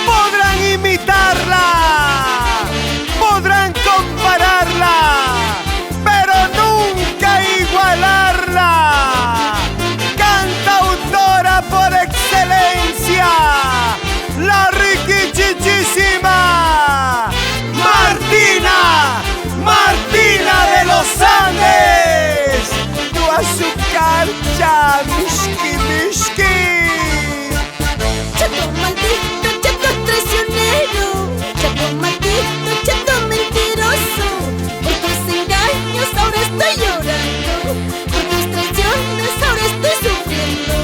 Podrán imitarla, podrán compararla, pero nunca igualarla. Cantautora por excelencia, la riquichichísima Martina de los Andes. Tu azucarcha, mishki mishki. Chato maldito, chato traicionero, chato maldito, chato mentiroso. Por tus engaños ahora estoy llorando, por tus traiciones ahora estoy sufriendo.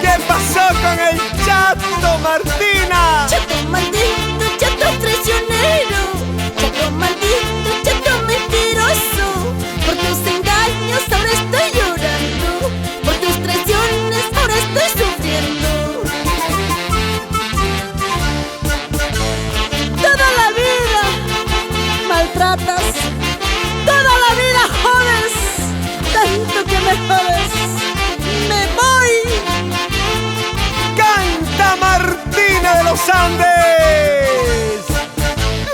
¿Qué pasó con el chato, Martina? Chato maldito, chato traicionero, chato maldito, chato mentiroso. Por tus engaños ahora estoy llorando, por tus traiciones ahora estoy sufriendo. Toda la vida maltratas, toda la vida jodes, tanto que me jodes, me voy. Canta Martina de los Andes.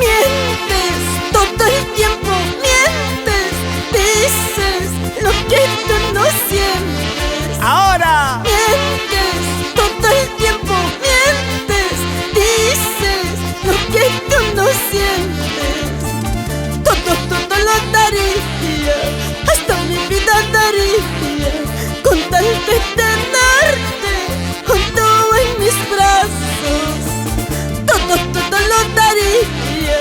Mientes todo el tiempo, mientes, dices lo que tú no sientes. Ahora Mientes todo el tiempo, mientes, dices lo que tú no sientes. Todo lo daría, hasta mi vida daría, con tal de tenerte junto en mis brazos. Todo lo daría,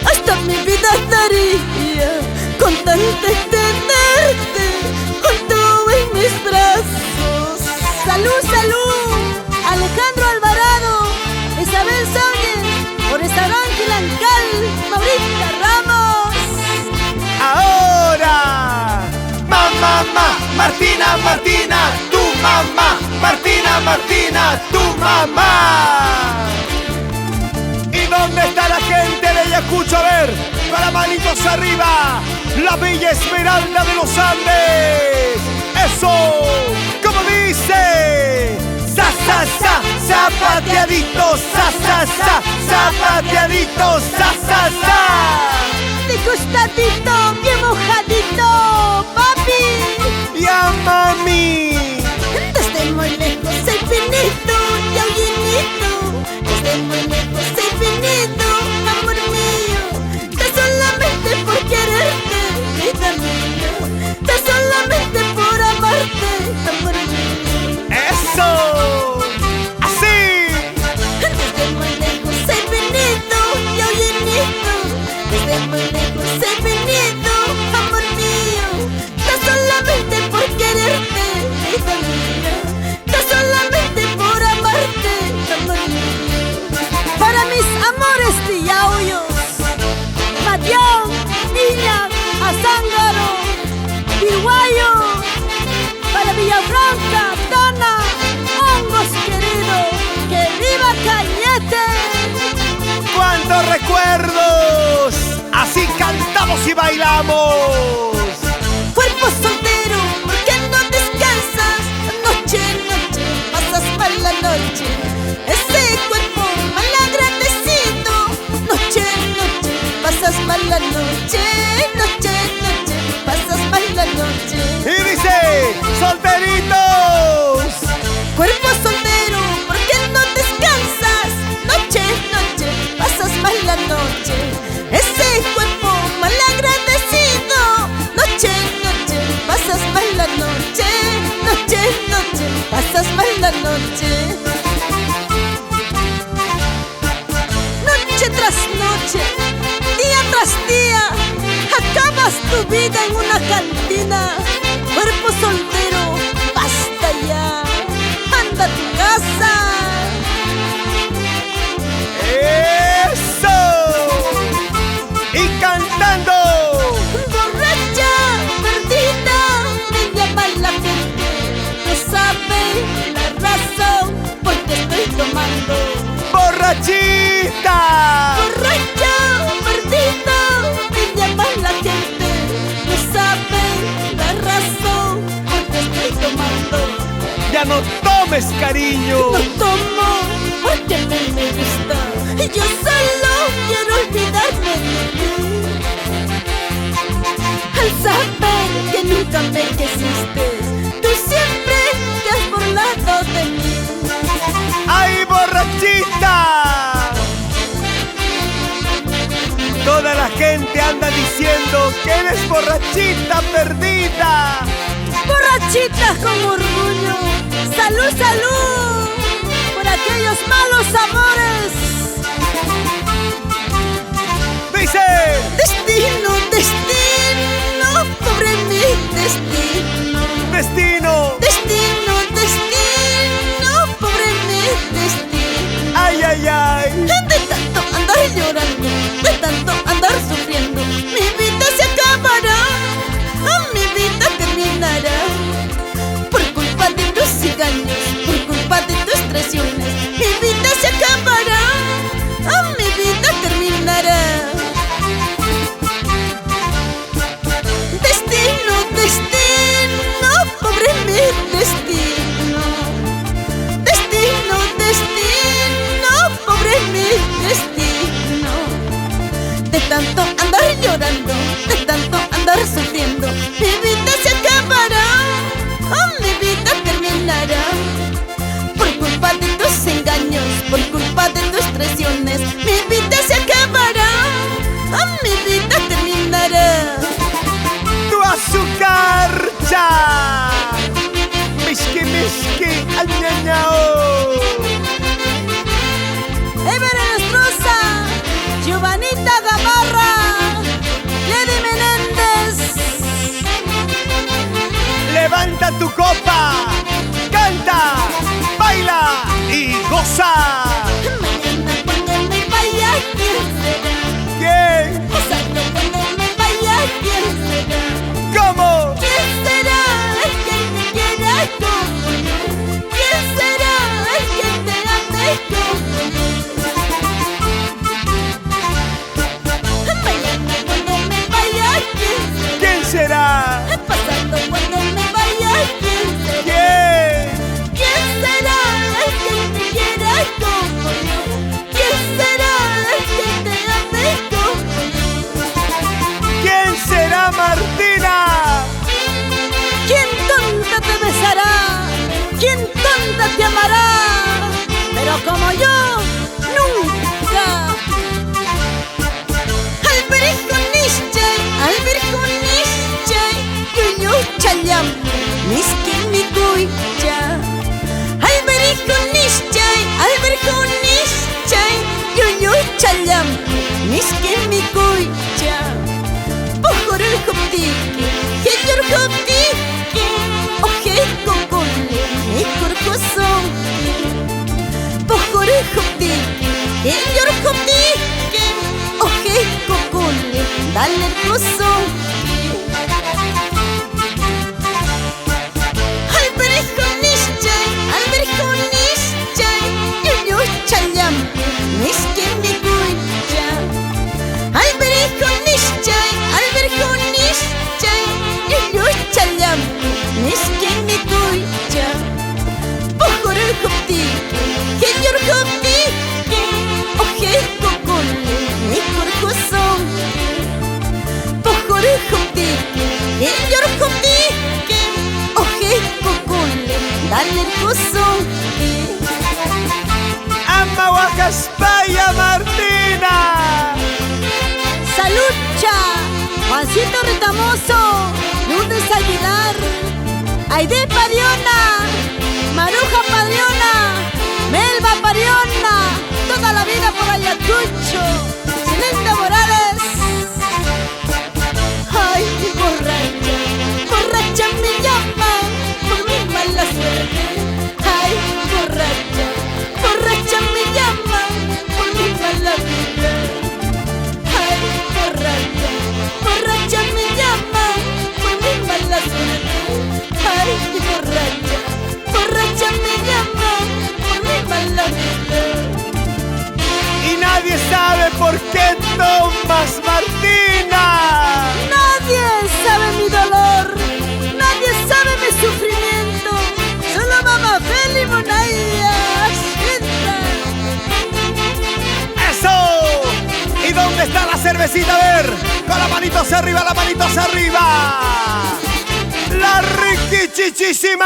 hasta mi vida daría, con tal de tenerte junto en mis brazos. Salud, salud, Alejandro Alvarado, Isabel Sánchez, por restaurante Lancal, Maurita Ramos. ahora, Martina, tu mamá, Martina, tu mamá. ¿Y dónde está la gente de Ayacucho? A ver, con las manitos arriba, la Villa Esmeralda de los Andes. Eso, como dice, zapateaditos, zapateaditos, De costadito, bien mojadito, papi. Ya mami. Desde muy lejos el finito y llenito. Desde muy lejos el finito, amor mío. Tan solamente por quererte, vida mía. Tan solamente por amarte, amor mío. Eso, así. Desde muy lejos el finito y llenito. Desde muy lejos el finito, amor mío. Tan solamente por quererte, vida mía. Tan solamente por amarte, amor mío. Para mis amores tiyauyos, Madión, Villa, Azángaro, Pirguayo. Para Villafranca, Tana, Hongos querido, que viva Cañete. ¡Cuántos recuerdos! Así cantamos y bailamos. Cuerpo soltero, ¿por qué no descansas? Noche, pasas mal la noche. Ese cuerpo mal agradecido. Noche, pasas mal la noche. Noche, pasas mal la noche. Y dice, solteritos. Cuerpo soltero, ¿por qué no descansas? Noche, pasas mal la noche. Ese cuerpo mal agradecido. Noche, pasas mal la noche. Noche, pasas mal la noche. Noche tras noche, día tras día, acabas tu vida en una cantina. Cuerpo soltero, basta ya, anda a tu casa. ¡Eso! Y cantando. Borracha, perdida, me llama la gente. No sabe la razón por qué estoy tomando. ¡Borrachita! Borracha, perdida, me llama la gente. No sabe la razón por qué estoy tomando. Y ya no tomes, cariño. No tomo porque me gusta y yo solo quiero olvidarme de ti. Al saber que nunca me quisiste, tú siempre te has burlado de mí. ¡Ay, borrachita! Toda la gente anda diciendo que eres borrachita perdida. Borrachita con orgullo. ¡Salud, salud! Por aquellos malos amores. Dice: Destino, destino, pobre mi destino. Destino. Destino, destino, pobre mi destino. Ay, ay, ay. De tanto andar llorando, de tanto andar sufriendo, mi vida se acabará, mi vida terminará. Por culpa de tus engaños, por culpa de tus traiciones, mi vida se acabará, mi vida terminará. Destino, destino, pobre mi destino. Destino, destino, pobre mi destino. De tanto andar llorando, de tanto andar sufriendo, mi vida se acabará, mi vida terminará. Por culpa de tus engaños, por culpa de tus traiciones, mi vida se acabará, mi vida terminará. Tu azucarcha. Miski, miski, añañao. Ever Estroza, Giovanita Gamarra, Lady Menéndez. Levanta tu copa, canta, baila y goza. Mañana cuando me vaya, ¿quién será? ¿Quién? Pasado cuando me vaya, ¿quién será? ¿Cómo? ¿Quién será el que te quiera como yo? ¿Quién será el que te ame como yo? Mañana cuando me vaya, ¿quién será? ¿Quién será? Pasando cuando me vaya, ¿quién será? ¿Quién? ¿Quién será el que te quiera como yo? ¿Quién será el que te ame como yo? ¿Quién será, Martina? ¿Quién tonta te besará? ¿Quién tonta te amará? Pero como yo, nunca. Alberjo nischay, yuyu chayam, miski mi kuicha. Alberjo nischay, yuyu chayam, miski mi kuicha. Pojorul hoptiki, heyor hoptiki, oje kokole, mi kurkusonki. Pojorul hoptiki, heyor hoptiki, oje kokole, dale kusonki. Alberjo nischay, yuyu chayam, miski mi kuicha. Alberjo nischay, yuyu chayam, miski mi kuicha. Pojorul hoptiki, heyor hoptiki, oje kokole, mi kurkusonki. Pojorul hoptiki, heyor hoptiki, oje kokole, dale kusonki. Ama Huacaspaya, Martina. Saludcha, Juancito Retamoso, Lourdes Aguilar, Aide Pariona, Maruja Pariona, Melba Pariona, toda la vida por Ayacucho, Cilinda Morales. Ay, borracha, borracha me llama por mi mala suerte. Ay, borracha, borracha me llama por mi mala vida. Ay, borracha, borracha me llama por mi mala suerte. Ay, borracha, borracha me llama por mi mala vida. Y nadie sabe por cervecita, a ver. Con las manitos arriba, las manitos arriba. La riquichichísima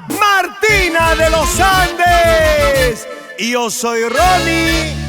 Martina de los Andes. Y yo soy Ronnie.